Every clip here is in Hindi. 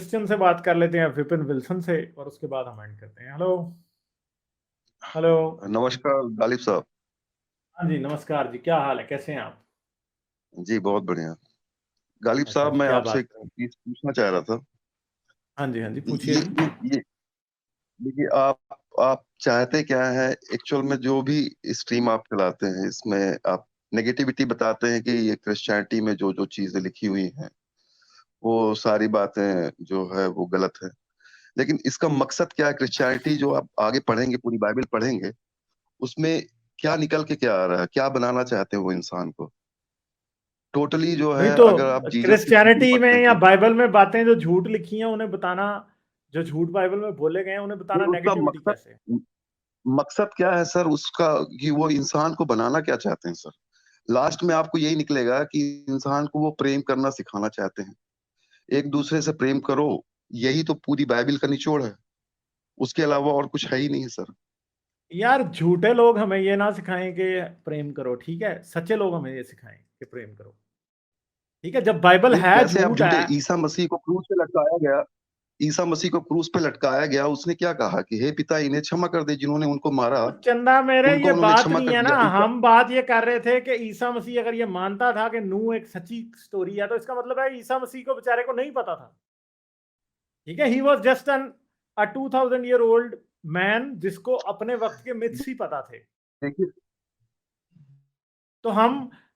क्रिश्चियन से बात कर लेते हैं, विपिन विल्सन से, और उसके बाद हम एंड करते हैं। Hello hello. नमस्कार गालिब साहब। हाँ जी नमस्कार जी, क्या हाल है, कैसे हैं आप? जी बहुत बढ़िया। गालिब अच्छा साहब, जी, मैं क्या आपसे बात एक करें? चीज पूछना चाह रहा था। हाँ जी पूछिए ये जी। ये देखिए, आप चाहते क्या है? एक्चुअल में जो भी स्ट्रीम आप चलाते हैं, इसमें आप नेगेटिविटी बताते हैं कि ये क्रिश्चियनिटी में जो जो चीजें लिखी हुई हैं वो सारी बातें जो है वो गलत है। लेकिन इसका मकसद क्या है? क्रिश्चियनिटी जो आप आगे पढ़ेंगे, पूरी बाइबल पढ़ेंगे, उसमें क्या निकल के क्या आ रहा है, क्या बनाना चाहते हैं वो इंसान को? टोटली जो नहीं है, तो अगर आप जीसस की टीचिंग क्रिश्चियनिटी में पढ़ते या हैं बाइबल में बातें जो झूठ लिखी हैं उन्हें बताना, जो झूठ बाइबल में बोले गए हैं उन्हें फिर बताना उसका नेगेटिविटी मकसद कैसे? मकसद क्या है सर उसका, कि वो इंसान को बनाना क्या चाहते हैं सर? लास्ट में आपको यही निकलेगा कि इंसान को वो प्रेम करना सिखाना चाहते हैं। एक दूसरे से प्रेम करो, यही तो पूरी बाइबल का निचोड़ है। उसके अलावा और कुछ है ही नहीं सर। यार झूठे लोग हमें ये ना सिखाएं कि प्रेम करो, ठीक है, सच्चे लोग हमें ये सिखाएं कि प्रेम करो। ठीक है, जब बाइबल नहीं, है कैसे आप झूठ झूठे? है। ईसा मसीह को क्रूस पे लटकाया गया। ईसा मसीह को क्रूस पे लटकाया गया, उसने क्या कहा कि हे पिता, इन्हें क्षमा कर दे जिन्होंने उनको मारा। तो चंदा मेरे, उनको ये उन्होंने बात क्षमा नहीं कर है ना। दिया। इसका हम बात ये कर रहे थे कि ईसा मसीह अगर ये मानता था कि नूह एक सच्ची स्टोरी है, तो इसका मतलब है ईसा मसीह को बेचारे को नहीं पता था। ठीक है, he was just an a 2000 year old man जिसको अपने वक्त के मिथ्स ही पता थे। देखिए, तो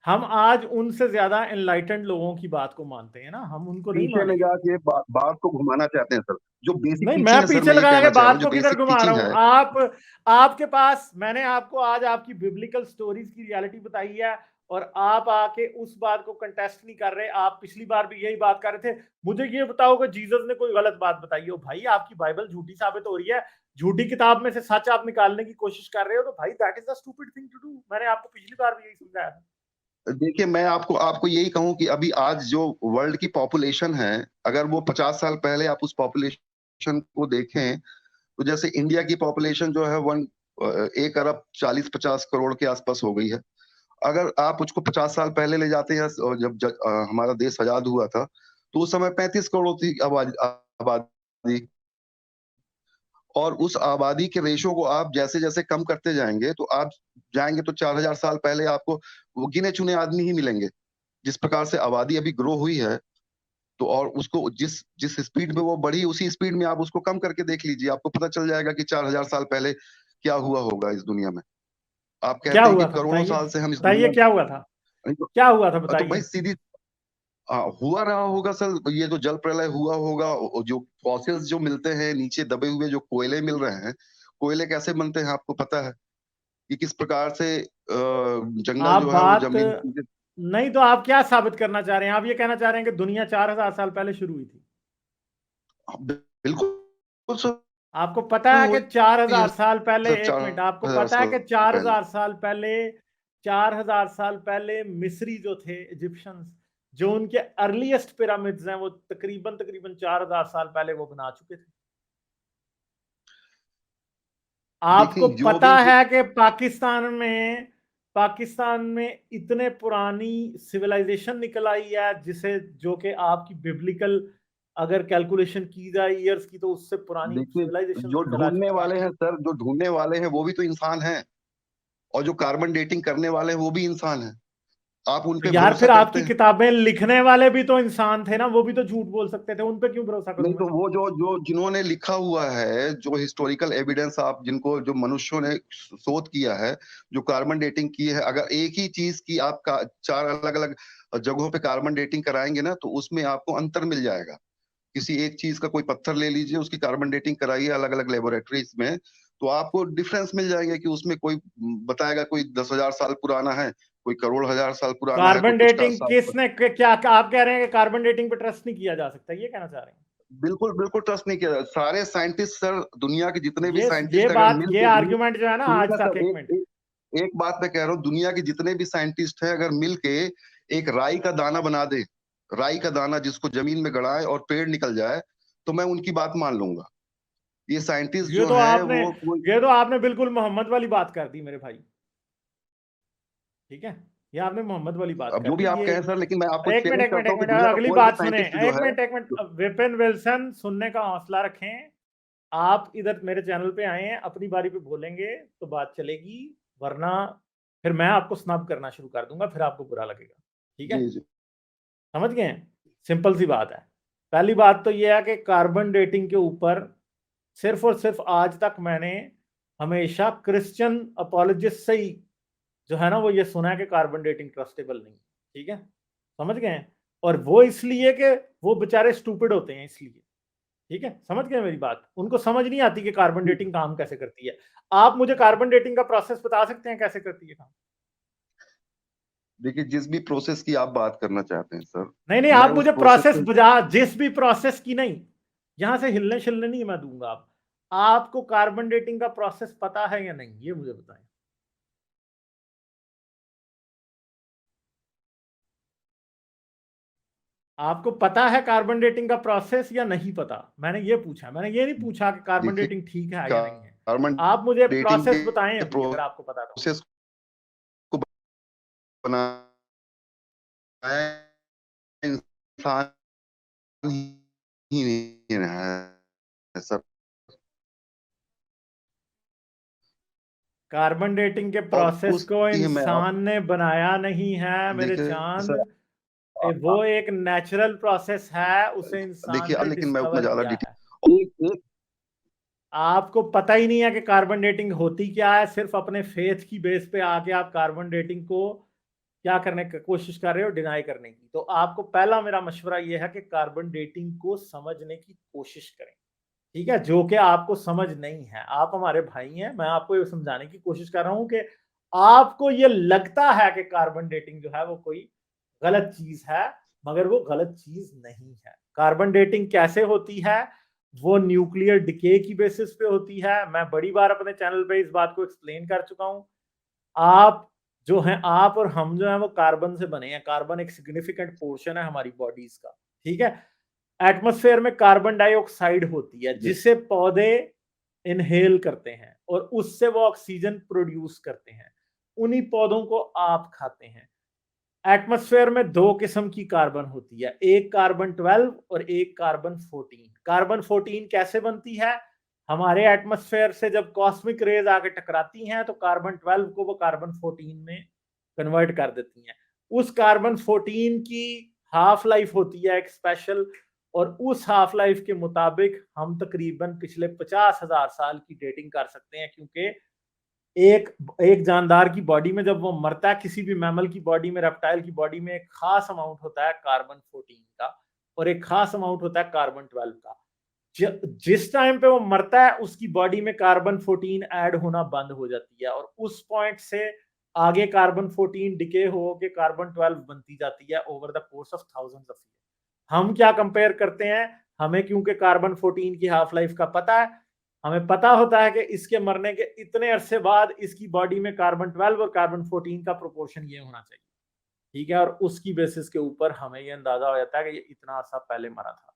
हम आज उनसे ज्यादा एनलाइटेंड लोगों की बात को मानते हैं ना, हम उनको नहीं पीछे में मानेंगे। जाके बात को घुमाना चाहते हैं सर। जो बेसिक नहीं, टीचिंग मैं है सर, पीछे मैं ये लगा के कहना चाह रहा हूँ, बात जो को किधर बेसिक घुमा रहा टीचिंग हूं? है। आपके पास मैंने आपको आज आपकी बिब्लिकल स्टोरीज की रियलिटी बताई है, और आप आके उस बात को कंटेस्ट नहीं कर रहे। आप पिछली बार भी यही बात कर रहे थे, मुझे ये बताओ कि जीसस ने कोई गलत बात बताई हो। भाई आपकी बाइबल झूठी साबित हो रही है, झूठी किताब में से सच आप निकालने की कोशिश कर रहे हो, तो भाई that is the stupid thing to do. मैंने आपको पिछली बार भी यही समझाया था। देखिए, मैं आपको आपको यही कहूँ कि अभी आज जो वर्ल्ड की पॉपुलेशन है, अगर वो 50 साल पहले आप उस पॉपुलेशन को देखें, तो जैसे इंडिया की पॉपुलेशन जो है 1 अरब 40-50 करोड़ के आसपास हो गई है। अगर आप उसको 50 साल पहले ले जाते हैं, जब हमारा देश आजाद हुआ था, तो उस समय 35 करोड़ थी आबादी। और उस आबादी के रेशो को आप जैसे जैसे कम करते जाएंगे, तो आप जाएंगे तो 4,000 साल पहले आपको वो गिने चुने आदमी ही मिलेंगे। जिस प्रकार से आबादी अभी ग्रो हुई है, तो और उसको जिस जिस स्पीड में वो बढ़ी, उसी स्पीड में आप उसको कम करके देख लीजिए, आपको पता चल जाएगा कि 4,000 साल पहले क्या हुआ होगा इस दुनिया में। आप क्या कहते हैं कि हुआ था करोड़ों बताइए? साल से हम इस बताइए दुनिया क्या हुआ था? में, क्या हुआ था तो भाई बताइए। सीधी हुआ रहा होगा सर। ये जो जल प्रलय हुआ होगा, जो फॉसिल्स जो मिलते हैं नीचे दबे हुए, जो कोयले मिल रहे हैं, कोयले कैसे बनते हैं आपको पता है? कि किस प्रकार से जंगल आप जो है वो बात जमीन। नहीं, तो आप क्या साबित करना चाह रहे हैं? आप ये कहना चाह रहे हैं कि दुनिया 4000 साल पहले शुरू हुई थी? बिल्कुल सर, आपको पता है कि वही चार है हजार साल पहले, सर। एक चार मिनट, आपको हजार पता है साल कि चार पहले हजार साल पहले 4000 साल पहले मिस्री जो थे, इजिप्शियंस, जो उनके अर्लीस्ट पिरामिड्स हैं, वो तकरीबन तकरीबन 4000 साल पहले वो बना चुके थे। आपको देखिए जो पता भी है कि पाकिस्तान में इतने पुरानी सिविलाइजेशन निकल आई है, जिसे जो कि आपकी बिब्लिकल अगर कैलकुलेशन की जाए ईयर्स की, तो उससे पुरानी देखिए, सिविलाइजेशन जो निकल आ ढूंढने चुकी हैं। वाले हैं सर, जो ढूंढने वाले हैं वो भी तो इंसान हैं। और जो कार्बन डेटिंग करने वाले हैं वो भी इंसान हैं। आप उन तो पे यार भरोसा फिर करते आपकी हैं? किताबें लिखने वाले भी तो इंसान थे ना, वो भी तो झूठ बोल सकते थे, उन पे क्यों भरोसा करूं नहीं, मैं? तो वो जो जो जिन्होंने लिखा हुआ है, जो हिस्टोरिकल एविडेंस, आप जिनको, जो मनुष्यों ने शोध किया है, जो कार्बन डेटिंग की है, अगर एक ही चीज की आप 4 अलग अलग जगहों पे कार्बन डेटिंग कराएंगे ना, तो उसमें आपको अंतर मिल जाएगा। किसी एक चीज का कोई पत्थर ले लीजिए, उसकी कार्बन डेटिंग कराइए अलग अलग लेबोरेटरीज में, तो आपको डिफरेंस मिल जाएंगे कि उसमें कोई बताएगा कोई 10,000 साल पुराना है, कोई करोड़ हजार साल पुराना है, कोई कार्बन कुछ का डेटिंग साल। किसने क्या आप कह रहे हैं कि कार्बन डेटिंग पे ट्रस्ट नहीं किया जा सकता, ये कहना चाह रहे हैं? बिल्कुल बिल्कुल ट्रस्ट नहीं किया। सारे साइंटिस्ट सर, दुनिया के जितने भी ये साइंटिस्ट अगर बात, मिल ये के भी, आर्ग्यूमेंट जो है ना सुनिए आज ना तक, सर, एक मिनट। एक बात मैं कह रहा हूँ, दुनिया के जितने भी साइंटिस्ट हैं अगर मिल के एक राई का दाना बना दे, राई का दाना जिसको जमीन में गड़ाए और पेड़ निकल जाए, तो मैं उनकी बात मान लूंगा। ये साइंटिस्ट ये जो तो हैं आपने वो ये तो आपने बिल्कुल मोहम्मद वाली बात कर दी मेरे भाई। ठीक है, ये आपने मोहम्मद वाली बात अब कर जो भी दी। आप ये कहें सर, लेकिन मैं आपको एक मिनट चैलेंज एक मिनट करता एक हूँ कि मिनट दुनिया का अगली कोई भी बात सुने, साइंटिस्ट जो एक है मिनट एक मिनट। विपिन विल्सन, सुनने का हौसला रखें। आप इधर मेरे चैनल पे आए हैं, अपनी बारी पे बोलेंगे तो बात चलेगी, वरना फिर मैं आपको स्नब करना शुरू कर दूंगा, फिर आपको बुरा लगेगा। ठीक है, जी जी समझ गए? सिंपल सी बात है। पहली बात तो यह है कि कार्बन डेटिंग के ऊपर सिर्फ और सिर्फ आज तक मैंने हमेशा क्रिश्चियन अपोलोजिस्ट से ही जो है ना वो ये सुना है कि कार्बन डेटिंग ट्रस्टेबल नहीं। ठीक है, समझ गए? और वो इसलिए कि वो बेचारे स्टूपिड होते हैं, इसलिए। ठीक है, समझ गए मेरी बात? उनको समझ नहीं आती कि कार्बन डेटिंग काम कैसे करती है। आप मुझे कार्बन डेटिंग का प्रोसेस बता सकते हैं कैसे करती है काम? देखिए, जिस भी प्रोसेस की आप बात करना चाहते हैं सर, नहीं नहीं, मैं आप उस मुझे प्रोसेस प्रोसेस को बुझा, जिस भी प्रोसेस की नहीं, यहां से हिलने शिलने नहीं मैं दूंगा। आप आपको कार्बन डेटिंग का प्रोसेस पता है या नहीं, ये मुझे बताएं। आपको पता है कार्बन डेटिंग का प्रोसेस या नहीं पता? मैंने ये पूछा, मैंने ये नहीं पूछा कि कार्बन देखिए, डेटिंग ठीक है या नहीं है। कार्बन आप मुझे डेटिंग प्रोसेस बताएं के अभी, अगर आपको पता तो। प्रोसेस को बनाया इंसान ही नहीं रहा है सर। कार्बन डेटिंग के और प्रोसेस उस को देखिए मैं आप इंसान ने बनाया नहीं है मेरे देखिए चांद। सर, वो एक नेचुरल प्रोसेस है, उसे इंसान देखिए ने लेकिन मैं उतना डिस्कवर ज्यादा किया है। डिटेल एक एक आपको पता ही नहीं है कि कार्बन डेटिंग होती क्या है, सिर्फ अपने फेथ की बेस पे आके आप कार्बन डेटिंग को क्या करने की कोशिश कर रहे हो, डिनाई करने की। तो आपको पहला मेरा मशवरा यह है कि कार्बन डेटिंग को समझने की कोशिश करें। ठीक है, जो कि आपको समझ नहीं है। आप हमारे भाई हैं, मैं आपको ये समझाने की कोशिश कर रहा हूं कि आपको ये लगता है कि कार्बन डेटिंग जो है वो कोई गलत चीज है, मगर वो गलत चीज नहीं है। कार्बन डेटिंग कैसे होती है? वो न्यूक्लियर डिके की बेसिस पे होती है। मैं बड़ी बार अपने चैनल पे इस बात को एक्सप्लेन कर चुका हूं। आप जो हैं, आप और हम जो हैं वो कार्बन से बने हैं। कार्बन एक सिग्निफिकेंट पोर्शन है हमारी बॉडीज का। ठीक है, एटमॉस्फेयर में कार्बन डाइऑक्साइड होती है जी जिसे पौधे इनहेल करते हैं और उससे वो ऑक्सीजन प्रोड्यूस करते हैं। उन्हीं पौधों को आप खाते हैं। एटमॉस्फेयर में दो किस्म की कार्बन होती है, एक कार्बन 12 और एक कार्बन 14। कार्बन 14 कैसे बनती है? हमारे एटमॉस्फेयर से जब कॉस्मिक रेज आके टकराती हैं तो कार्बन 12 को वो कार्बन 14 में कन्वर्ट कर देती हैं। उस कार्बन 14 की हाफ लाइफ होती है एक स्पेशल, और उस हाफ लाइफ के मुताबिक हम तकरीबन पिछले 50,000 साल की डेटिंग कर सकते हैं, क्योंकि एक एक जानदार की बॉडी में जब वो मरता है, किसी भी मैमल की बॉडी में, रेप्टाइल की बॉडी में एक खास अमाउंट होता है कार्बन 14 का और एक खास अमाउंट होता है कार्बन 12 का। जिस टाइम पे वो मरता है उसकी बॉडी में कार्बन 14 ऐड होना बंद हो जाती है, और उस पॉइंट से आगे कार्बन 14 डिके हो के कार्बन 12 बनती जाती है over the course of thousands of year. हम क्या कंपेयर करते हैं? हमें क्योंकि कार्बन 14 की हाफ लाइफ का पता है, हमें पता होता है कि इसके मरने के इतने अरसे बाद इसकी बॉडी में कार्बन 12 और कार्बन 14 का प्रोपोर्शन ये होना चाहिए। ठीक है, और उसकी बेसिस के ऊपर हमें ये अंदाजा हो जाता है कि ये इतना अरसा पहले मरा था।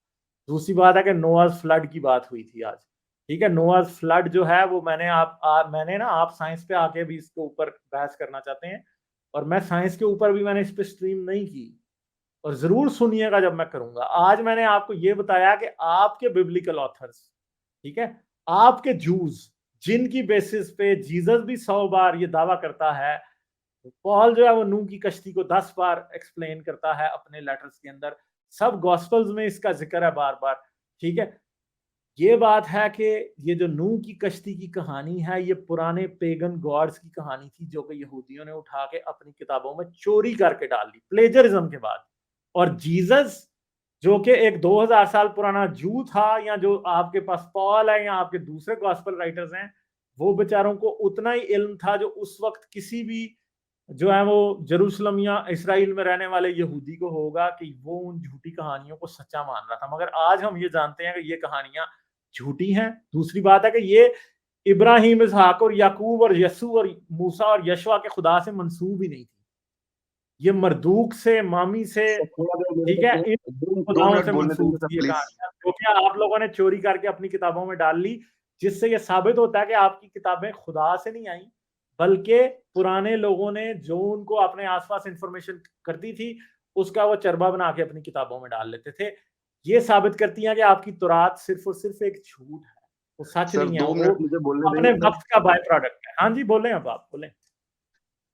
दूसरी बात है कि नोआज फ्लड की बात हुई थी आज। ठीक है, नोआज फ्लड जो है वो मैंने ना, आप साइंस पे आके भी इसके ऊपर बहस करना चाहते हैं, और मैं साइंस के ऊपर भी मैंने इस पे स्ट्रीम नहीं की, और जरूर सुनिएगा जब मैं करूंगा। आज मैंने आपको ये बताया कि आपके बिब्लिकल ऑथर्स, ठीक है, आपके जूस, जिनकी बेसिस पे जीसस भी 100 बार ये दावा करता है, पॉल जो है वो नूह की कश्ती को 10 बार एक्सप्लेन करता है अपने लेटर्स के अंदर, सब गॉस्पल्स में इसका जिक्र है बार बार। ठीक है, ये बात है कि ये जो नूह की कश्ती की कहानी है, ये पुराने पेगन गॉड्स की कहानी थी जो कि यहूदियों ने उठा के अपनी किताबों में चोरी करके डाल दी प्लेजरिज्म के बाद। और जीसस जो कि एक 2000 साल पुराना जू था, या जो आपके पास पॉल है या आपके दूसरे गॉस्पल राइटर्स हैं, वो बेचारों को उतना ही इल्म था जो उस वक्त किसी भी जो है वो जेरूशलम या इसराइल में रहने वाले यहूदी को होगा, कि वो उन झूठी कहानियों को सच्चा मान रहा था। मगर आज हम ये जानते हैं कि ये कहानियां झूठी हैं। दूसरी बात है कि ये इब्राहिम, इसहाक और याकूब और यसू और मूसा और यशवा के खुदा से मंसूब ही नहीं थी। ये मरदूक से, मामी से, सर, थोड़ा देर मेरे ठीक है, इन दो खुदाओं मिनट से बोलने मंसूब दीजिए सर थी ये प्लीज। कहानियां, जो कि आप लोगों ने चोरी करके अपनी किताबों में डाल ली, जिससे ये साबित होता है कि आपकी किताबें खुदा से नहीं आई, बल्कि पुराने लोगों ने जो उनको अपने आसपास इंफॉर्मेशन करती थी उसका वो चरबा बना के अपनी किताबों में डाल लेते थे। ये साबित करती है कि आपकी तुरात सिर्फ और सिर्फ एक झूठ है, वो सच सर नहीं है, 2 वो मिनट मुझे बोलने अपने देंगे सर? वक्त का बाय प्रोडक्ट है। हाँ जी, बोलें, अब आप बोलें।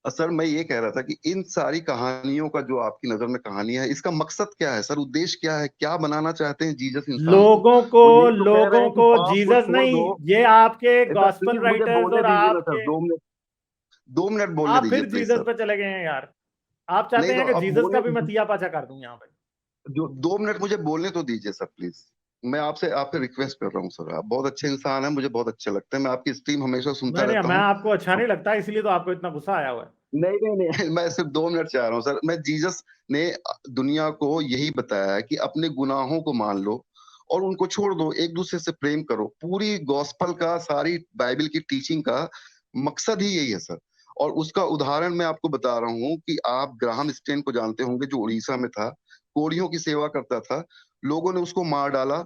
सर मैं ये कह रहा था कि इन सारी कहानियों का जो आपकी नज़र में कहानियाँ है, इसका मकसद क्या है सर? उद्देश्य क्या है? क्या बनाना चाहते हैं जीसस इंसान को? लोगों को वो यही तो कह रहे लोगों हैं कि को पाप को जीसस छोड़ नहीं, दो। ये आपके सर गॉस्पेल प्लीज मुझे राइटर्स बोलने और दीजिए ना सर, आपके, 2 मिनट बोलने आप दीजिए फिर प्लीज जीसस सर। पे चले गए हैं यार। आप नहीं चाहते तो हैं कि अब जीसस का बोले, भी मतिया पाचा कर दूं यहाँ पे। जो 2 मिनट मुझे बोलने तो दीजिए सर प्लीज। मैं आपसे आपसे रिक्वेस्ट कर रहा हूँ सर, आप बहुत अच्छे इंसान हैं, मुझे बहुत अच्छे लगते हैं, मैं आपकी स्ट्रीम हमेशा सुनता नहीं, रहता मैं हूँ। आपको अच्छा नहीं लगता इसलिए तो आपको इतना गुस्सा आया हुआ है। नहीं नहीं नहीं मैं सिर्फ 2 मिनट चाह रहा हूँ सर। मैं जीसस ने दुनिया को यही बताया है कि अपने गुनाहों को मान लो और उनको छोड़ दो, एक दूसरे से प्रेम करो। पूरी गॉस्पल का, सारी बाइबल की टीचिंग का मकसद ही यही है सर। और उसका उदाहरण मैं आपको बता रहा हूँ कि आप ग्राहम स्टेन को जानते होंगे, जो उड़ीसा में था, कोढ़ियों की सेवा करता था। लोगों ने उसको मार डाला,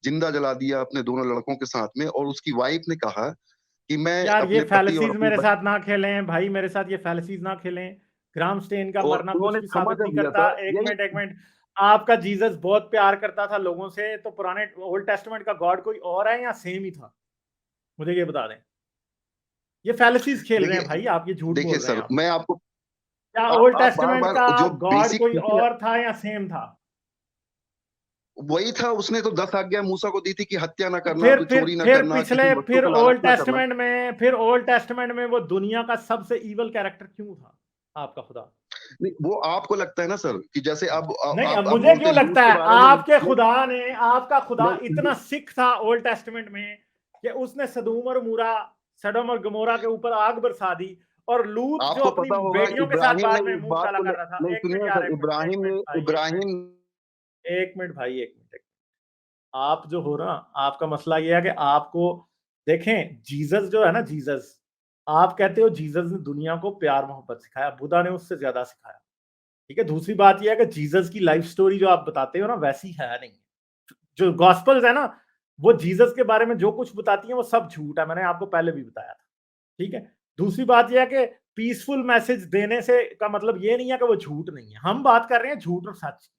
जिंदा जला दिया अपने दोनों लड़कों के साथ में, और उसकी वाइफ ने कहा कि मैं यार ये अपने पति और फैलसीज अपने मेरे साथ ना खेलें भाई, मेरे साथ ये फैलसीज ना खेलें। ग्राम स्टेन का और मरना कुछ उन्होंने भी क्षमा साबित कर नहीं दिया करता। सर। एक यही मिनट, एक मिनट। आपका जीसस बहुत प्यार करता था लोगों से, तो पुराने ओल्ड टेस्टमेंट का गॉड कोई और है या सेम ही था? मुझे ये बता दें। ये फैलसीज खेल रहे हैं देखिए भाई, आप ये झूठ देखिए बोल रहे हैं सर, आप। मैं आपको, क्या ओल्ड आप बार टेस्टमेंट बार का जो गॉड बेसिक कोई टीचिंग और था या सेम था? वही था। उसने तो 10 आज्ञा मूसा को दी थी कि हत्या ना तो करना, फिर तो फिर चोरी ना फिर करना, किसी पिछले वस्तु फिर का लालच ओल्ड ना करना। टेस्टमेंट में, फिर ओल्ड टेस्टमेंट में वो दुनिया का सबसे इवल कैरेक्टर क्यों था आपका खुदा? नहीं, वो आपको लगता है ना सर कि जैसे अब नहीं, अब आप मुझे बोलते क्यों हैं लूत लगता के है? बारे में। आपके खुदा ने, आपका खुदा नहीं, इतना सिख था ओल्ड टेस्टमेंट में कि उसने सदूम और मूरा, सडम और गमोरा के ऊपर आग बरसा दी, और लूत जो आपको अपनी पता होगा बेटियों के साथ इब्राहिम ने बाद में इस मुंह बात काला को कर रहा था। नहीं एक मिनट सुनिए यार, सर, एक मिनट, एक इब्राहिम मिनट ने भाई, एक मिनट, इब्राहिम एक मिनट भाई, एक मिनट। आप जो हो ना, आपका मसला ये है कि आपको, देखें, जीसस जो है ना, जीसस, आप कहते हो जीसस ने दुनिया को प्यार मोहब्बत सिखाया, बुद्धा ने उससे ज्यादा सिखाया। ठीक है, दूसरी बात यह है कि जीसस की लाइफ स्टोरी जो आप बताते हो ना, वैसी है नहीं। जो गॉस्पल्स है ना, वो जीसस के बारे में जो कुछ बताती हैं वो सब झूठ है, मैंने आपको पहले भी बताया था। ठीक है। दूसरी बात यह है कि पीसफुल मैसेज देने से का मतलब ये नहीं है कि वो झूठ नहीं है। हम बात कर रहे हैं झूठ और सच।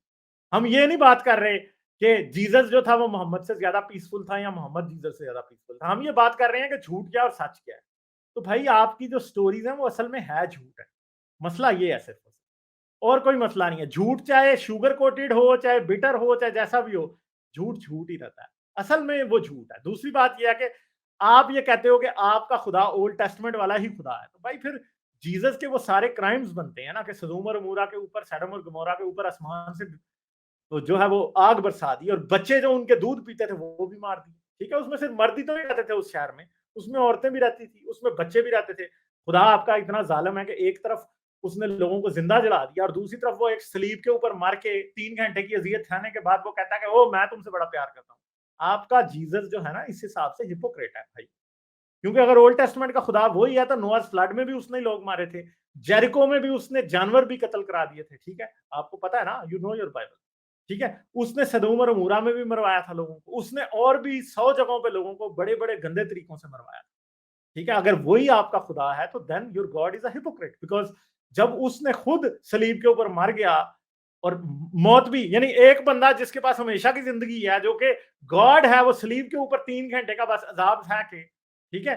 हम ये नहीं बात कर रहे कि जीसस जो था वो मोहम्मद से ज्यादा पीसफुल था या मोहम्मद जीसस से ज्यादा पीसफुल था। हम ये बात कर रहे हैं कि झूठ क्या और सच क्या है। तो भाई आपकी जो स्टोरीज हैं वो असल में है झूठ है। मसला ये है सिर्फ, और कोई मसला नहीं है। झूठ चाहे शुगर कोटेड हो, चाहे बिटर हो, चाहे जैसा भी हो, झूठ झूठ ही रहता है। असल में वो झूठ है। दूसरी बात यह है कि आप ये कहते हो कि आपका खुदा ओल्ड टेस्टमेंट वाला ही खुदा है, तो भाई फिर जीसस के वो सारे क्राइम्स बनते हैं ना, कि सदोम और मूरा के ऊपर, सडम और गमोरा के ऊपर आसमान से तो जो है वो आग बरसा दी, और बच्चे जो उनके दूध पीते थे वो भी मार दिए। ठीक है, उसमें सिर्फ मर्द ही तो नहीं रहते थे उस शहर में, उसमें औरतें भी रहती थी, उसमें बच्चे भी रहते थे। खुदा आपका इतना जालिम है कि एक तरफ उसने लोगों को जिंदा जला दिया, और दूसरी तरफ वो एक सलीब के ऊपर मार के 3 घंटे की अजियत सहने के बाद वो कहता है कि ओ मैं तुमसे बड़ा प्यार करता हूँ। आपका जीसस जो है ना, इस हिसाब से हिपोक्रेट है भाई। क्योंकि अगर ओल्ड टेस्टमेंट का खुदा वो ही है तो नोआह फ्लड में भी उसने ही लोग मारे थे, जेरिको में भी उसने जानवर भी कत्ल करा दिए थे। ठीक है, आपको पता है ना, यू नो योर बाइबल। ठीक है, उसने सदोम और अमूरा में भी मरवाया था लोगों को, उसने और भी 100 जगहों पे लोगों को बड़े बड़े गंदे तरीकों से मरवाया। ठीक है, अगर वही आपका खुदा है तो then your god is a hypocrite, because जब उसने खुद सलीब के ऊपर मर गया, और मौत भी, यानी एक बंदा जिसके पास हमेशा की जिंदगी है, जो कि गॉड है, वो सलीब के ऊपर 3 घंटे का बस अजाब सह के, ठीक है,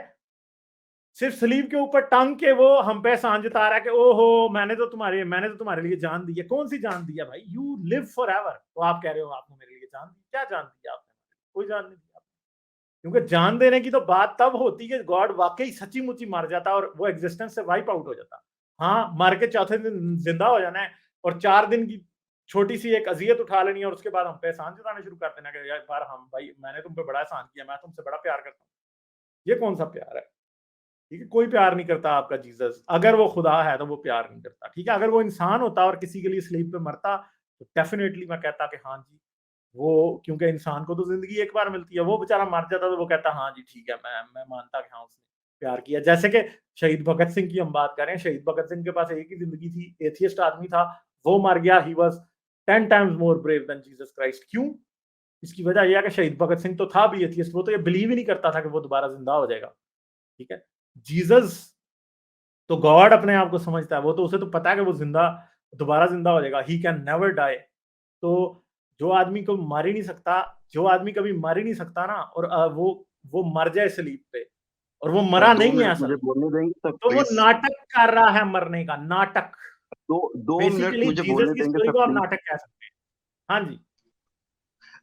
सिर्फ सलीब के ऊपर टंग के वो हम पे एहसान जता रहा है कि ओहो मैंने तो तुम्हारे लिए जान दी है। कौन सी जान दी है भाई? यू लिव फॉर एवर, तो आप कह रहे हो आपने मेरे लिए जान दी? क्या जान दी आपने? कोई जान नहीं दी आपने। क्योंकि जान देने की तो बात तब होती है गॉड वाकई सच्ची मुच्ची मर जाता और वो एग्जिस्टेंस से वाइप आउट हो जाता। हाँ, मर के चौथे दिन जिंदा हो जाना है, और 4 दिन की छोटी सी एक अजियत उठा लेनी है, और उसके बाद हम पे एहसान जताने शुरू कर देना कि यार बार हम भाई मैंने तुम पे बड़ा एहसान किया, मैं तुमसे बड़ा प्यार करता हूँ। ये कौन सा प्यार है? ठीक है, कोई प्यार नहीं करता आपका जीसस। अगर वो खुदा है तो वो प्यार नहीं करता। ठीक है, अगर वो इंसान होता और किसी के लिए स्लीप पे मरता, तो डेफिनेटली मैं कहता कि हाँ जी, वो, क्योंकि इंसान को तो जिंदगी एक बार मिलती है, वो बेचारा मर जाता तो वो कहता हाँ जी ठीक है, मैं मानता कि हाँ उसने प्यार किया। जैसे कि शहीद भगत सिंह की हम बात करें, शहीद भगत सिंह के पास एक ही जिंदगी थी, एथियस्ट आदमी था, वो मर गया, he was 10 times more brave than Jesus Christ. क्यों? इसकी वजह यह है कि शहीद भगत सिंह तो था भी एथियस्ट, वो तो ये बिलीव ही नहीं करता था कि वो दोबारा जिंदा हो जाएगा। ठीक है, जीसस तो गॉड अपने आप को समझता है, वो तो उसे तो पता है कि वो दोबारा जिंदा हो जाएगा, ही कैन नेवर डाई। तो जो आदमी को मर ही नहीं सकता, जो आदमी कभी मर ही नहीं सकता ना, और वो मर जाए सलीब पे, और वो सर मरा 2 नहीं है मिनट मुझे असल में, बोलने देंगे सर तो वो प्लीज? नाटक कर रहा है मरने का, नाटक। 2 मिनट बेसिकली मुझे जीसस बोलने की देंगे स्टोरी सर को आप प्लीज? नाटक कह सकते हैं। हाँ जी।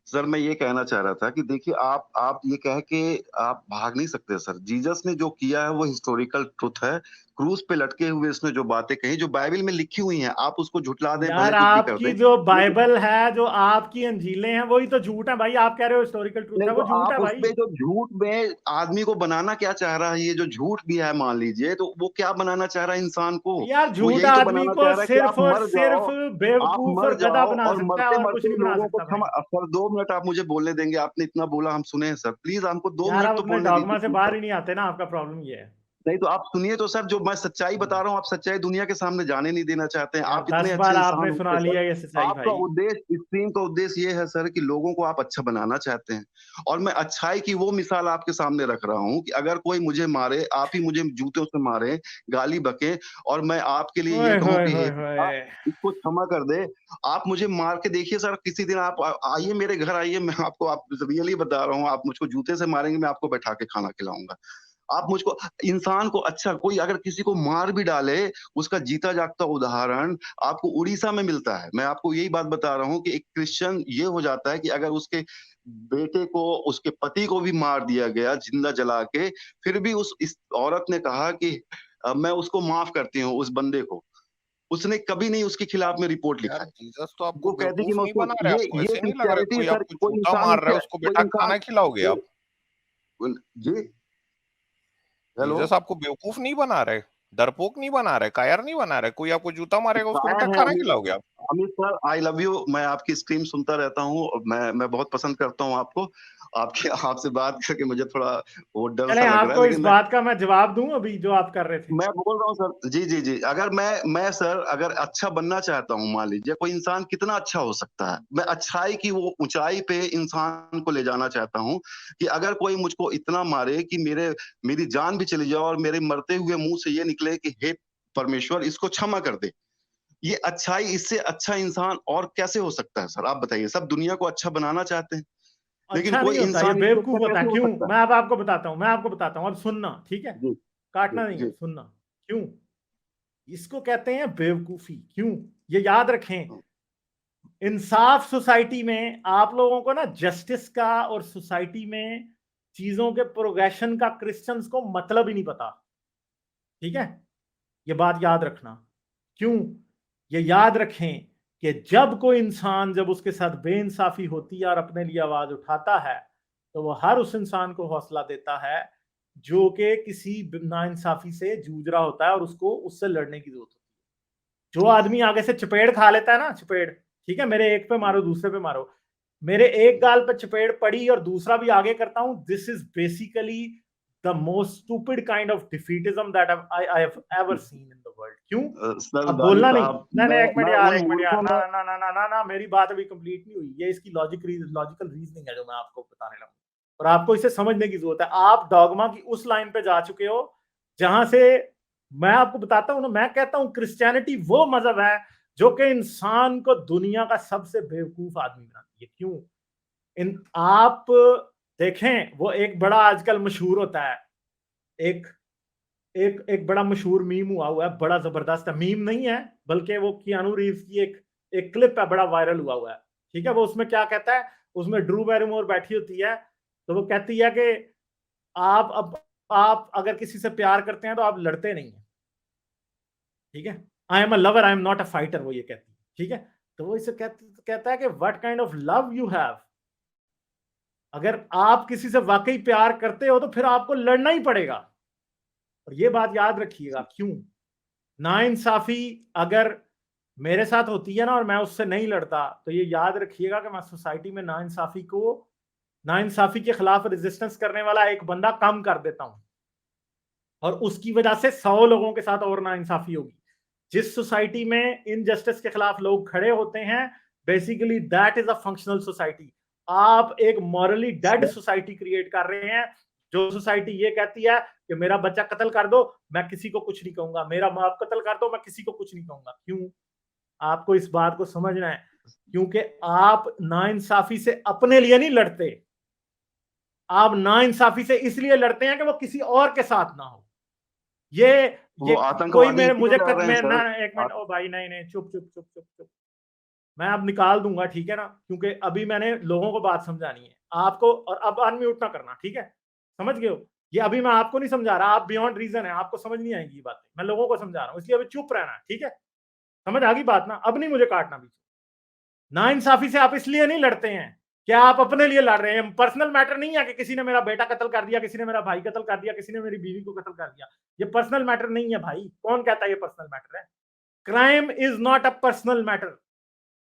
सर मैं ये कहना चाह रहा था कि देखिए आप ये कह के आप भाग नहीं सकते सर। जीसस ने जो किया है वो हिस्टोरिकल ट्रुथ है। क्रूस पे लटके हुए उसने जो बातें कही, जो बाइबल में लिखी हुई हैं, आप उसको झुठला दें, भले यार कुछ भी कर दें, आपकी जो लेकिन बाइबल है, जो आपकी अंजीलें हैं, वही तो झूठ है भाई। आप कह रहे हो हिस्टोरिकल ट्रूथ नहीं है, तो वो झूठ है आप भाई। उसपे जो झूठ में आदमी को बनाना क्या चाह रहा है, ये जो झूठ भी है मान लीजिए, तो वो क्या बनाना चाह रहा है इंसान को? यार वो झूठ यही तो आदमी बनाना को चाह रहा है कि आप सिर्फ और मर जाओ, सिर्फ आप बेवकूफ मर और गधा जाओ बना और सकता है, और कुछ मरते-मरते नहीं बना लोगों को सकता भाई। क्षमा सर 2 मिनट आप मुझे बोलने देंगे? आपने इतना बोला हम सुने हैं सर। प्लीज़ हमको 2 यार मिनट आप तो अपने बोलने डॉगमा दीजिए से प्लीज़ बाहर सर। ही नहीं आते ना, आपका प्रॉब्लम ये है। नहीं तो आप सुनिए तो सर, जो मैं सच्चाई बता रहा हूँ, आप सच्चाई दुनिया के सामने जाने नहीं देना चाहते हैं। यार आप इतने 10 अच्छे बार इंसान आपने होते सुना हैं लिया सर। ये सच्चाई आपका भाई। उद्देश्य, इस टीम का उद्देश्य ये है सर कि लोगों को आप अच्छा बनाना चाहते हैं। और मैं अच्छाई की वो मिसाल आपके सामने रख रहा हूँ कि अगर कोई मुझे मारे, आप ही मुझे जूतों से मारें, गाली बकें और मैं आपके लिए ये ओए कहूँ होए कि हे होए खुदा, होए। इसको क्षमा कर दे। आप मुझे मार के देखिए सर, किसी दिन आप आइए मेरे घर आइए, मैं आपको आप रियली बता रहा हूँ, आप मुझको जूते से मारेंगे, मैं आपको बैठा के खाना खिलाऊँगा। आप मुझको इंसान को अच्छा, कोई अगर किसी को मार भी डाले, उसका जीता जागता उदाहरण आपको उड़ीसा में मिलता है। मैं आपको यही बात बता रहा हूँ कि एक क्रिश्चियन ये हो जाता है कि अगर उसके बेटे को, उसके पति को भी मार दिया गया जिंदा जला के, फिर भी उस इस औरत ने कहा कि मैं उसको माफ करती हूँ, उस बंदे को। उसने कभी नहीं उसके खिलाफ में रिपोर्ट लिखा यार है। जीसस तो आपको वो कहती है कि बेवकूफ मैं नहीं उसको, बना रहे, आपको ये ऐसे नहीं लग रहा क्रिश्चियनिटी कोई सर, आपको जूता मार रहा है उसको बैठा के खाना खिलाओगे आप? जी, हेलो? जीसस आपको बेवकूफ नहीं बना रहे, डरपोक नहीं बना रहे, कायर नहीं बना रहे, कोई आपको जूता मारेगा उसको बैठा कायर के है खाना अमित। खिलाओगे आप? Amit sir, I love you. मैं आपकी स्ट्रीम सुनता रहता हूँ और मैं बहुत पसंद करता हूँ आपको। आपके आपसे बात करके मुझे थोड़ा वो डर चले सा लग रहा है, आपको इस लेकिन बात का मैं जवाब दूं अभी जो आप कर रहे थे। मैं बोल रहा हूँ सर, जी, जी, जी। अगर मैं सर अगर अच्छा बनना चाहता हूँ, मान लीजिए कोई इंसान कितना अच्छा हो सकता है। मैं अच्छाई की वो ऊँचाई पे इंसान को ले जाना चाहता हूँ कि अगर कोई मुझको इतना मारे कि मेरी जान भी चली जाए और मेरे मरते हुए मुँह से ये निकले कि हे परमेश्वर, इसको क्षमा कर दे। ये अच्छाई, इससे अच्छा इंसान और कैसे हो सकता है सर? आप बताइए। सब दुनिया को अच्छा बनाना चाहते हैं, लेकिन अच्छा कोई नहीं होता, ये इंसान इससे अच्छा बेवकूफ होता है। कैसे हो क्यों? सकता है? मैं आपको बताता हूँ, अब सुनना, ठीक है? जी, जी, काटना नहीं है, जी। सुनना। क्यों? इसको कहते हैं बेवकूफी। क्यों? ये याद रखें। इंसाफ सोसाइटी में आप लोगों को ना जस्टिस का और सोसाइटी में चीजों के प्रोग्रेशन का क्रिश्चियंस को मतलब ही नहीं पता। ठीक है? ये बात याद रखना। क्यों? ये याद रखें कि जब उसके साथ बेइंसाफी होती है और अपने लिए आवाज उठाता है, तो वो हर उस इंसान को हौसला देता है जो कि किसी नाइंसाफी से जूझ रहा होता है और उसको उससे लड़ने की जरूरत होती है। जो आदमी आगे से चपेड़ खा लेता है ना, चपेड़, ठीक है, मेरे एक पे मारो, दूसरे पे मारो, मेरे एक गाल पे चपेड़ पड़ी और दूसरा भी आगे करता हूं, this is basically the most stupid kind of defeatism that I have ever seen in the world. क्यों? अब सरदारी बोलना नहीं, साहब, नहीं नहीं, एक मिनट मैं यार, उन एक मिनट यार, मूर्खों ना में, ना ना ना ना ना, मेरी बात अभी कंप्लीट नहीं हुई। ये इसकी लॉजिकल रीजनिंग है जो मैं आपको बताने लगा, और आपको इसे समझने की जरूरत है। आप डॉगमा की उस लाइन पे जा चुके हो जहां से मैं आपको बताता हूं ना, मैं कहता हूं क्रिश्चियनिटी वो मजहब है जो कि इंसान को दुनिया का सबसे बेवकूफ आदमी बनाती है। क्यों? इन आप देखें, वो एक बड़ा आजकल मशहूर होता है, एक एक एक बड़ा मशहूर मीम हुआ है, बड़ा जबरदस्त है। मीम नहीं है, बल्कि वो कियानू रीव्स की एक एक क्लिप है, बड़ा वायरल हुआ है। ठीक है? वो उसमें क्या कहता है, उसमें ड्रू बैरिमोर बैठी होती है, तो वो कहती है कि आप अब आप अगर किसी से प्यार करते हैं तो आप लड़ते नहीं हैं। ठीक है? I am a lover, I am not a fighter, वो ये कहती है। ठीक है? तो वो इसे कहता है कि what kind of love you have. अगर आप किसी से वाकई प्यार करते हो तो फिर आपको लड़ना ही पड़ेगा। और ये बात याद रखिएगा। क्यों? नाइंसाफी अगर मेरे साथ होती है ना और मैं उससे नहीं लड़ता, तो ये याद रखिएगा कि मैं सोसाइटी में नाइंसाफी के खिलाफ रेजिस्टेंस करने वाला एक बंदा कम कर देता हूं, और उसकी वजह से 100 लोगों के साथ और नाइंसाफी होगी। जिस सोसाइटी में इनजस्टिस के खिलाफ लोग खड़े होते हैं, basically that is a functional society. आप एक मॉरली डेड सोसाइटी क्रिएट कर रहे हैं, जो सोसाइटी ये कहती है कि मेरा बच्चा कत्ल कर दो, मैं किसी को कुछ नहीं कहूंगा, मेरा बाप कत्ल कर दो, मैं किसी को कुछ नहीं कहूंगा। क्यों? आपको इस बात को समझना है, क्योंकि आप नाइंसाफी से अपने लिए नहीं लड़ते, आप नाइंसाफी से इसलिए लड़ते हैं कि वो किसी और के साथ ना हो। ये वो कोई आतंकवादी मेरे क्यों मुझे लड़ रहे हैं मैं ना सर? एक मिनट, ओ भाई नहीं नहीं, चुप चुप चुप चुप चुप, मैं अब निकाल दूंगा, ठीक है ना, क्योंकि अभी मैंने लोगों को बात समझानी है आपको, और अब अनम्यूट ना करना, ठीक है? समझ गए हो? ये अभी मैं आपको नहीं समझा रहा, आप बियॉन्ड रीजन है, आपको समझ नहीं आएगी ये बातें, मैं लोगों को समझा रहा हूँ, इसलिए अभी चुप रहना है, ठीक है? समझ आ गई बात ना? अब नहीं मुझे काटना भी। नाइंसाफी से आप इसलिए नहीं लड़ते हैं कि आप अपने लिए लड़ रहे हैं, पर्सनल मैटर नहीं है कि किसी ने मेरा बेटा कत्ल कर दिया, किसी ने मेरा भाई कत्ल कर दिया, किसी ने मेरी बीवी को कत्ल कर दिया। ये पर्सनल मैटर नहीं है भाई, कौन कहता है ये पर्सनल मैटर है? Crime is not a personal matter.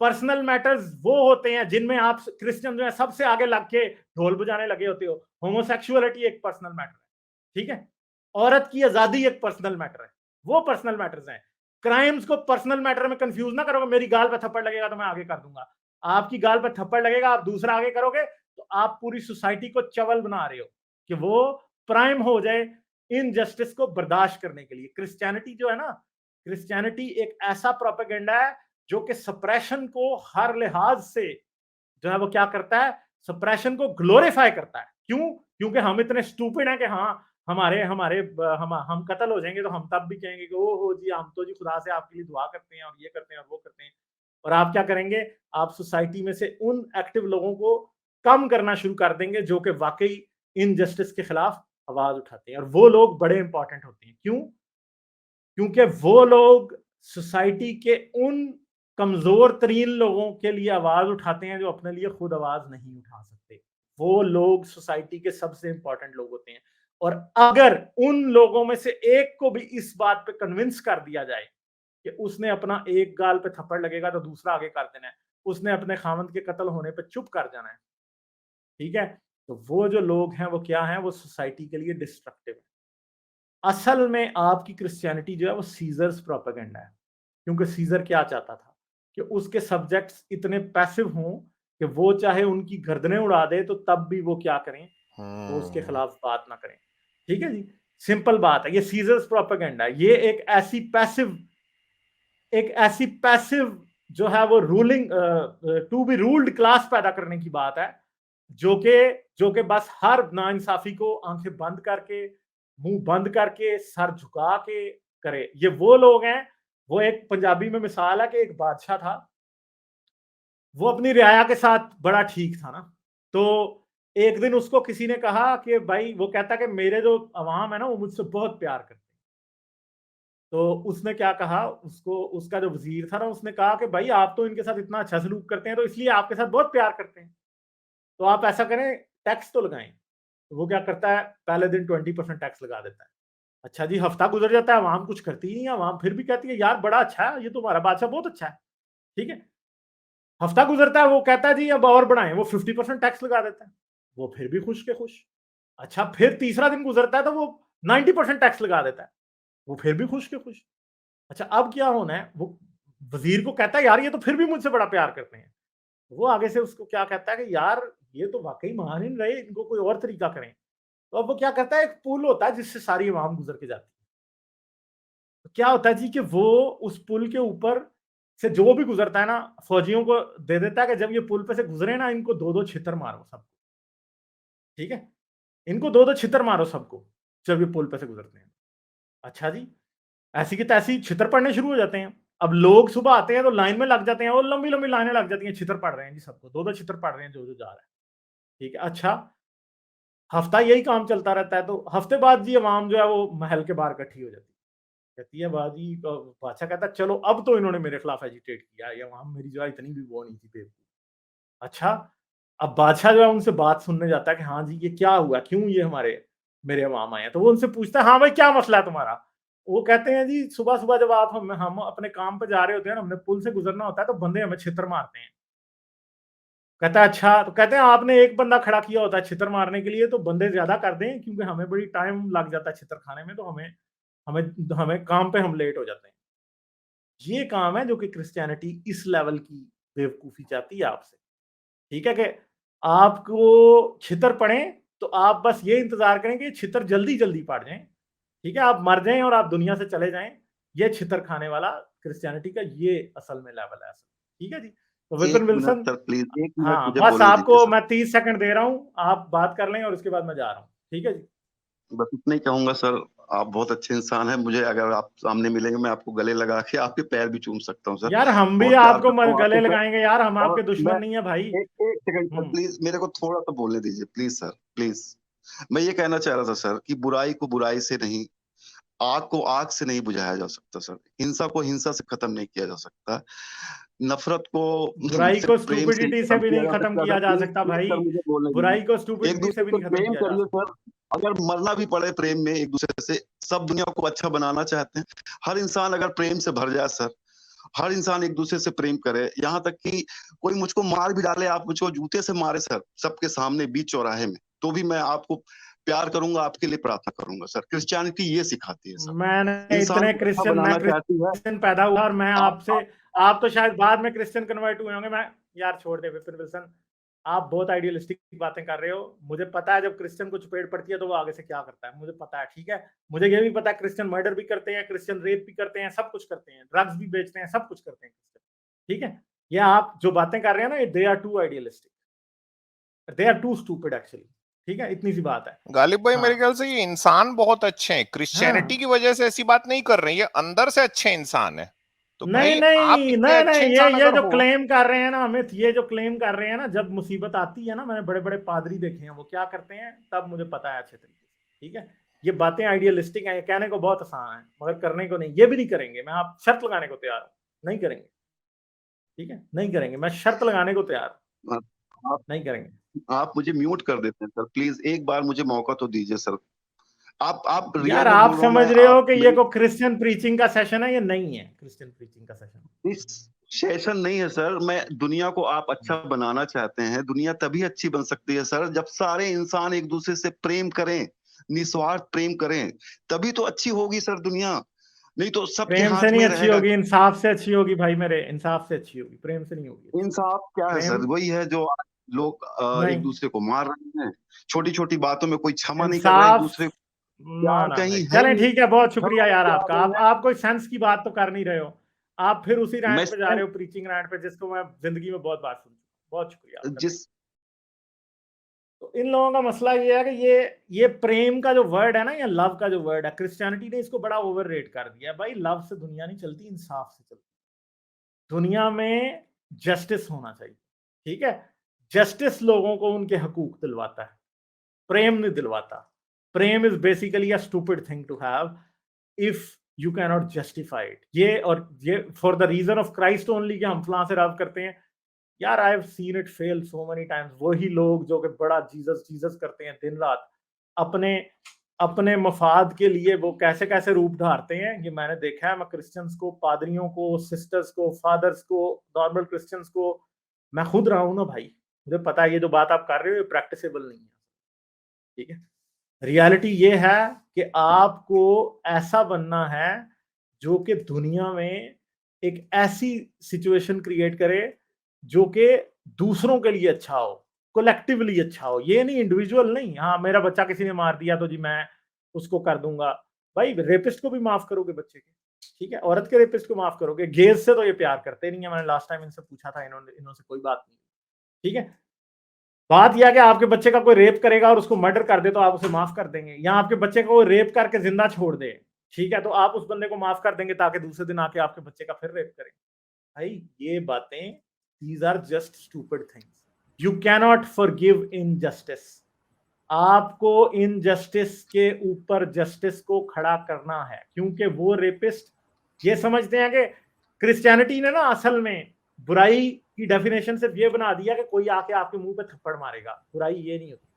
Personal matters वो होते हैं जिनमें आप क्रिश्चियन जो है सबसे आगे लग के ढोल बजाने लगे होते हो। होमोसेक्सुअलिटी एक पर्सनल मैटर है, ठीक है? औरत की आजादी एक पर्सनल मैटर है, वो पर्सनल मैटर्स हैं। क्राइम्स को पर्सनल मैटर में कंफ्यूज ना करोगे। मेरी गाल पे थप्पड़ लगेगा तो मैं आगे कर दूंगा, आपकी गाल पे थप्पड़ लगेगा, आप दूसरा आगे करोगे तो आप पूरी सोसाइटी को चवल बना रहे हो कि वो प्राइम हो जाए इनजस्टिस को बर्दाश्त करने के लिए। क्रिश्चियनिटी जो है ना, क्रिश्चियनिटी एक ऐसा प्रोपेगेंडा है जो कि सप्रेशन को हर लिहाज से जो है वो क्या करता है, सप्रेशन को ग्लोरीफाई करता है। क्यों? क्योंकि हम इतने स्टूपिड हैं कि हाँ, हमारे हमारे हम कत्ल हो जाएंगे तो हम तब भी कहेंगे कि ओ हो जी, हम तो जी खुदा से आपके लिए दुआ करते हैं और ये करते हैं और वो करते हैं। और आप क्या करेंगे, आप सोसाइटी में से उन एक्टिव लोगों को कम करना शुरू कर देंगे जो कि वाकई इनजस्टिस के खिलाफ आवाज उठाते हैं। और वो लोग बड़े इंपॉर्टेंट होते हैं। क्यों? क्योंकि वो लोग सोसाइटी के उन कमजोर तरीन लोगों के लिए आवाज उठाते हैं जो अपने लिए खुद आवाज नहीं उठा सकते। वो लोग सोसाइटी के सबसे इंपॉर्टेंट लोग होते हैं। और अगर उन लोगों में से एक को भी इस बात पे कन्विंस कर दिया जाए कि उसने अपना एक गाल पे थप्पड़ लगेगा तो दूसरा आगे कर देना है, उसने अपने खामंद के कत्ल होने पे चुप कर जाना है, ठीक है, तो वो जो लोग हैं वो क्या हैं, वो सोसाइटी के लिए डिस्ट्रक्टिव है। असल में आपकी क्रिश्चियनिटी जो है वो सीजर्स प्रोपेगेंडा है। क्योंकि सीजर क्या चाहता था कि उसके सब्जेक्ट्स इतने पैसिव हों कि वो चाहे उनकी गर्दनें उड़ा दे तो तब भी वो क्या करें, वो उसके खिलाफ बात ना करें। ठीक है जी, सिंपल बात है, ये सीजर्स प्रोपेगेंडा है। ये एक ऐसी पैसिव जो है वो ruling to be ruled class पैदा करने की बात है, जो कि बस हर नाइंसाफी को आंखें बंद करके, मुंह बंद करके, सर झुका के करे। ये वो लोग हैं, वो एक पंजाबी में मिसाल है कि एक बादशाह था, वो अपनी रियाया के साथ बड़ा ठीक था ना, तो एक दिन उसको किसी ने कहा कि भाई, वो कहता कि मेरे जो अवाम है ना वो मुझसे बहुत प्यार करते हैं। तो उसने क्या कहा, उसको उसका जो वजीर था ना, उसने कहा कि भाई आप तो इनके साथ इतना अच्छा सलूक करते हैं तो इसलिए आपके साथ बहुत प्यार करते हैं, तो आप ऐसा करें, टैक्स तो लगाएं। तो वो क्या करता है, पहले दिन 20% टैक्स लगा देता है। अच्छा जी, हफ्ता गुजर जाता है, अवाम कुछ करती ही नहीं है, अवाम फिर भी कहती है यार बड़ा अच्छा है, ये तुम्हारा बादशाह बहुत अच्छा है, ठीक है। हफ्ता गुजरता है, वो कहता है जी अब और बढ़ाएं, वो 50% टैक्स लगा देता है, वो फिर भी खुश के खुश। अच्छा, फिर तीसरा दिन गुजरता है तो वो 90% टैक्स लगा देता है, वो फिर भी खुश के खुश। अच्छा, अब क्या होना है, वो वजीर को कहता है यार ये तो फिर भी मुझसे बड़ा प्यार करते हैं। वो आगे से उसको क्या कहता है कि यार ये तो वाकई मान ही नहीं रहे, इनको कोई और तरीका करें। तो अब वो क्या करता है, एक पुल होता है जिससे सारी अवाम गुजर के जाती है। तो क्या होता है जी कि वो उस पुल के ऊपर से जो भी गुजरता है ना, फौजियों को दे देता है कि जब ये पुल पे से गुजरे ना, इनको दो दो छितर मारो सबको, ठीक है, इनको दो दो छितर मारो सबको जब ये पुल पे से गुजरते हैं। अच्छा जी, ऐसी की तैसी छितर पड़ने शुरू हो जाते हैं। अब लोग सुबह आते हैं तो लाइन में लग जाते हैं, और लंबी लंबी लाइनें लग जाती हैं, छितर पड़ रहे हैं जी सबको, दो दो छितर पड़ रहे हैं जो जो जा रहा है, ठीक है। अच्छा, हफ्ता यही काम चलता रहता है, तो हफ्ते बाद जी अवाम जो है वो महल के बाहर इकट्ठी हो जाती है, कहती है बाजी, बादशाह कहता है चलो अब तो इन्होंने मेरे खिलाफ एजिटेट किया, ये अवाम मेरी जो है इतनी भी वो नहीं थी बेवकूफ। अच्छा, अब बादशाह जो है उनसे बात सुनने जाता है कि हाँ जी ये क्या हुआ, क्यों ये हमारे मेरे अवाम आए हैं। तो वो उनसे पूछता है हाँ भाई क्या मसला है तुम्हारा। वो कहते हैं जी सुबह सुबह जब हम अपने काम पे जा रहे होते हैं ना, हमने पुल से गुजरना होता है तो बंदे हमें छितर मारते हैं। कहता है अच्छा, तो कहते हैं आपने एक बंदा खड़ा किया होता है छितर मारने के लिए, तो बंदे ज्यादा कर दें क्योंकि हमें बड़ी टाइम लग जाता है छितर खाने में, तो हमें हमें हमें काम पे हम लेट हो जाते हैं। ये काम है जो कि क्रिश्चियनिटी इस लेवल की बेवकूफी चाहती है आपसे, ठीक है, कि आपको छितर पड़े तो आप बस ये इंतजार करें कि छितर जल्दी जल्दी पड़ जाएं, ठीक है, आप मर जाएं और आप दुनिया से चले जाएं। ये छितर खाने वाला क्रिश्चियनिटी का ये असल में लेवल है, ठीक है जी। तो विपिन एक मिनट विल्सन, सर प्लीज, एक मिनट हाँ मुझे बस बोलने दीजिए आपको सर। मैं 30 सेकंड दे रहा हूँ, आप बात कर लें और उसके बाद मैं जा रहा हूँ, ठीक है जी। बस इतना ही कहूंगा सर, आप बहुत अच्छे इंसान हैं। मुझे अगर आप सामने मिलेंगे मैं आपको गले लगा के आपके पैर भी चूम सकता हूँ सर। यार हम भी बहुत प्यार आपको करता हूँ गले आपसे सर। लगाएंगे यार, हम और आपके दुश्मन मैं नहीं है भाई। एक एक सेकंड सर प्लीज, मेरे को थोड़ा सा बोलने दीजिए प्लीज सर, प्लीज। मैं ये कहना चाह रहा था सर कि बुराई को बुराई से नहीं, आग को आग से नहीं बुझाया जा सकता सर, हिंसा को हिंसा से खत्म नहीं किया जा सकता, नफरत को बुराई को सिर्फ प्रेम से ही स्टूपिडिटी से खत्म भी किया नहीं जा खत्म सकता किया सर। जा प्लीज सकता प्लीज भाई, सर मुझे बोलने बुराई को दीजिए। एक स्टूपिडिटी से दूसरे भी से नहीं खत्म प्रेम किया जा करिए सकता। सर, अगर मरना भी पड़े प्रेम में एक दूसरे से। सब दुनिया को अच्छा बनाना चाहते हैं, हर इंसान अगर प्रेम से भर जाए सर, हर इंसान एक दूसरे से प्रेम करे, यहाँ तक कि कोई मुझको मार भी डाले, आप मुझको जूते से मारे सर सबके सामने बीच चौराहे में, तो भी मैं आपको प्यार करूंगा, आपके लिए प्रार्थना करूंगा सर। क्रिश्चियनिटी ये सिखाती है सर, मैंने इंसान इतने को अच्छा क्रिश्चियन, मैं बनाना चाहती है। क्रिश्चियन पैदा हुआ और मैं आपसे, आप आप तो शायद बाद में क्रिश्चियन कन्वर्ट हुए होंगे। मैं, यार छोड़ दे विपिन विल्सन, आप बहुत आइडियलिस्टिक बातें कर रहे हो। मुझे पता है जब क्रिश्चियन को चपेट पड़ती है तो वो आगे से क्या करता है, मुझे पता है, ठीक है। मुझे ये भी पता है क्रिश्चियन मर्डर भी करते हैं, क्रिश्चियन रेप भी करते हैं, सब कुछ करते हैं, ड्रग्स भी बेचते हैं, सब कुछ करते हैं क्रिश्चियन, ठीक है। ये आप जो बातें कर रहे हैं ना, they are too idealistic, they are too stupid actually, ठीक है, इतनी सी बात है। गालिब भाई हाँ मेरे ख्याल से ये इंसान बहुत अच्छे हैं, क्रिश्चियनिटी हाँ, की वजह से ऐसी बात नहीं कर रहे हैं, ये अंदर से अच्छे इंसान है। तो नहीं भाई आप नहीं इतने नहीं नहीं, अच्छे इंसान ये अगर जो हो, क्लेम कर रहे हैं ना अमित, ये जो क्लेम कर रहे हैं ना, जब मुसीबत आती है ना, मैंने बड़े बड़े पादरी देखे हैं वो क्या करते हैं, तब मुझे पता है अच्छे तरीके से, ठीक है। ये बातें आइडियलिस्टिक हैं, ये कहने को बहुत आसान है मगर करने को नहीं। ये भी नहीं करेंगे, मैं आप शर्त लगाने को तैयार हूँ, नहीं करेंगे, ठीक है, नहीं करेंगे, मैं शर्त लगाने को तैयार हूँ, आप नहीं करेंगे। आप मुझे म्यूट कर देते हैं सर, प्लीज एक बार मुझे मौका तो दीजिए सर। आप रियल यार में आप बोल रहा हूँ समझ मैं, रहे हो आप कि ये मेरी को क्रिश्चियन प्रीचिंग का सेशन है, ये नहीं है क्रिश्चियन प्रीचिंग का सेशन। इस सेशन नहीं है सर। मैं दुनिया को आप अच्छा बनाना चाहते हैं, दुनिया तभी अच्छी बन सकती है सर जब सारे इंसान एक दूसरे से प्रेम करें, निस्वार्थ प्रेम करें, तभी तो अच्छी होगी सर दुनिया। नहीं तो सबके प्रेम से हाथ नहीं में अच्छी रहेगा। होगी, इंसाफ से अच्छी होगी भाई मेरे, इंसाफ से अच्छी होगी, प्रेम से नहीं होगी अच्छी। इंसाफ क्या है प्रेम सर? वही है जो आज लोग एक नहीं, दूसरे को मार रहे हैं, छोटी छोटी बातों में कोई क्षमा नहीं कर रहे हैं एक इंसाफ दूसरे को। ना प्यार ना कहीं भाई, है चलें नहीं, ठीक है, बहुत शुक्रिया घरों में यार प्यार आपका। नहीं है। आप कोई सेंस की बात तो कर नहीं रहे हो, आप फिर उसी मैं रैंट पे जा रहे हो, प्रीचिंग रैंट पे, जिसको मैं जिंदगी में बहुत बार सुन चुका हूं। बहुत शुक्रिया आपका, थैंक जिस यू। तो इन लोगों का मसला ये है कि ये प्रेम का जो वर्ड है ना, या लव का जो वर्ड है, क्रिश्चियनिटी ने इसको बड़ा ओवर रेट कर दिया है। भाई लव से दुनिया नहीं चलती, इंसाफ से चलती। दुनिया में जस्टिस होना चाहिए, ठीक है। जस्टिस लोगों को उनके हकूक दिलवाता है, प्रेम नहीं दिलवाता। प्रेम is basically a stupid thing to have if you can not justify it. ये for the reason of Christ only कि हम फलां से रब करते हैं। यार I have seen it fail so many times. वही लोग जो कि बड़ा जीसस जीसस करते हैं दिन रात, अपने अपने मफाद के लिए वो कैसे कैसे रूप धारते हैं, ये मैंने देखा है। मैं क्रिश्चियंस को, पादरियों को, सिस्टर्स को, फादर्स को, नॉर्मल क्रिश्चियंस को, मैं खुद रहा हूं ना भाई, मुझे पता है ये जो बात आप कर रहे हो ये प्रैक्टिसेबल नहीं है, ठीक है। रियलिटी ये है कि आपको ऐसा बनना है जो कि दुनिया में एक ऐसी सिचुएशन क्रिएट करे जो कि दूसरों के लिए अच्छा हो, कोलेक्टिवली अच्छा हो। ये नहीं इंडिविजुअल नहीं, हाँ मेरा बच्चा किसी ने मार दिया तो जी मैं उसको कर दूंगा। भाई रेपिस्ट को भी माफ करोगे बच्चे के, ठीक है, औरत के रेपिस्ट को माफ करोगे। गेज से तो ये प्यार करते नहीं है, मैंने लास्ट टाइम इनसे पूछा था, इन्होंने कोई बात नहीं, ठीक है। बात यह है कि आपके बच्चे का कोई रेप करेगा और उसको मर्डर कर दे तो आप उसे माफ कर देंगे, या आपके बच्चे को रेप करके जिंदा छोड़ दे, ठीक है, तो आप उस बंदे को माफ कर देंगे ताकि दूसरे दिन आके आपके बच्चे का फिर रेप करें। भाई ये बातें, these are just stupid things. You cannot forgive injustice. आपको इनजस्टिस के ऊपर जस्टिस को खड़ा करना है, क्योंकि वो रेपिस्ट ये समझते हैं कि क्रिश्चियनिटी ने ना असल में बुराई की डेफिनेशन सिर्फ ये बना दिया कि कोई आके आपके मुंह पे थप्पड़ मारेगा। बुराई ये नहीं होती।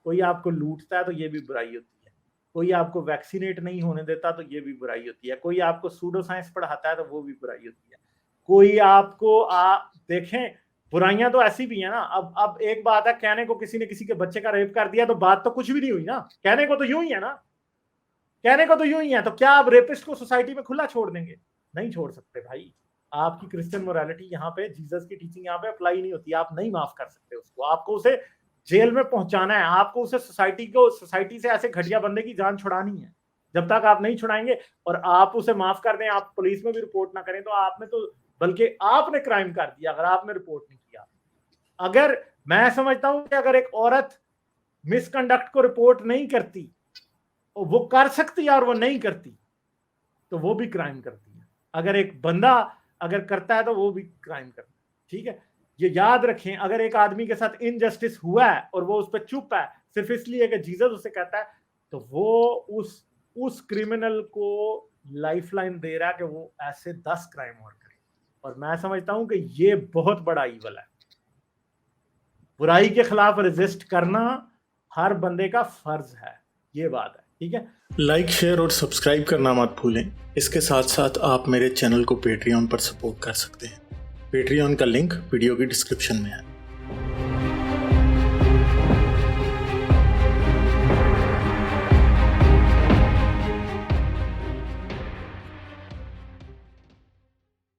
कोई आपको लूटता है तो ये भी बुराई होती है, कोई आपको वैक्सीनेट नहीं होने देता तो ये भी बुराई होती है, कोई आपको सूडो साइंस पढ़ाता है तो वो भी बुराई होती है, कोई आपको देखें, बुराइयां तो ऐसी भी है ना। अब एक बात है, कहने को किसी ने किसी के बच्चे का रेप कर दिया तो बात तो कुछ भी नहीं हुई ना, कहने को तो यूं ही है ना, कहने को तो यूं ही है। तो क्या आप रेपिस्ट को सोसाइटी में खुला छोड़ देंगे? नहीं छोड़ सकते भाई। आपकी क्रिश्चियन मोरालिटी यहाँ पे, जीसस की टीचिंग यहाँ पे अप्लाई नहीं होती। आप नहीं माफ कर सकते उसको, आपको उसे जेल में पहुंचाना है, आपको उसे सोसाइटी से ऐसे घटिया बंदे की जान छुड़ानी है। जब तक आप नहीं छुड़ाएंगे और आप उसे माफ कर दें, आप पुलिस में भी रिपोर्ट ना करें, तो आपने तो बल्कि आपने क्राइम कर दिया अगर आपने रिपोर्ट नहीं किया। अगर मैं समझता हूं कि अगर एक औरत मिसकंडक्ट को रिपोर्ट नहीं करती, वो कर सकती है और वो नहीं करती, तो वो भी क्राइम करती है। अगर एक बंदा अगर करता है तो वो भी क्राइम करता है। ठीक है, ये याद रखें। अगर एक आदमी के साथ इनजस्टिस हुआ है और वो उस पर चुप है सिर्फ इसलिए कि जीसस उसे कहता है, तो वो उस क्रिमिनल को लाइफलाइन दे रहा है कि वो ऐसे 10 क्राइम और करे। और मैं समझता हूं कि ये बहुत बड़ा ईवल है। बुराई के खिलाफ रेजिस्ट करना हर बंदे का फर्ज है, ये बात है। ठीक है, लाइक, शेयर और सब्सक्राइब करना मत भूलें। इसके साथ साथ आप मेरे चैनल को पेट्रियन पर सपोर्ट कर सकते हैं। पेट्रियन का लिंक वीडियो की डिस्क्रिप्शन में है।